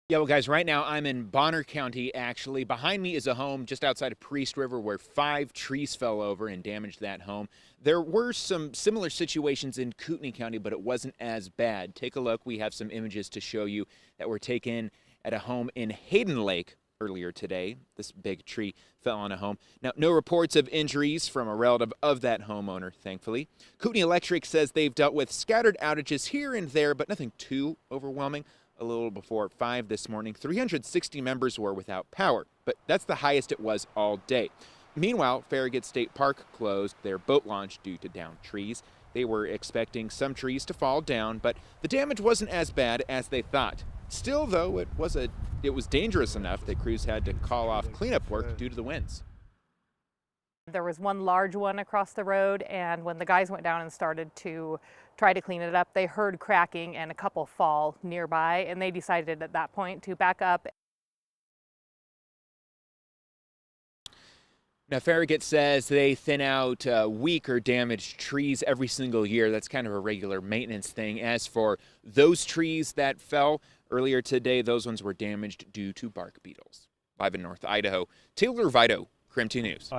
Yeah, well, guys, right now I'm in Bonner County, actually. Behind me is a home just outside of Priest River where 5 trees fell over and damaged that home. There were some similar situations in Kootenai County, but it wasn't as bad. Take a look. We have some images to show you that were taken at a home in Hayden Lake earlier today. This big tree fell on a home. Now, no reports of injuries from a relative of that homeowner, thankfully. Kootenai Electric says they've dealt with scattered outages here and there, but nothing too overwhelming. A little before 5 this morning, 360 members were without power, but that's the highest it was all day. Meanwhile, Farragut State Park closed their boat launch due to downed trees. They were expecting some trees to fall down, but the damage wasn't as bad as they thought. Still, though, it was dangerous enough that crews had to call off cleanup work due to the winds. There was one large one across the road, and when the guys went down and started to try to clean it up, they heard cracking and a couple fall nearby, and they decided at that point to back up. Now, Farragut says they thin out weak or damaged trees every single year. That's kind of a regular maintenance thing. As for those trees that fell earlier today, those ones were damaged due to bark beetles. Live in North Idaho, Taylor Vito, KRIM 2 News.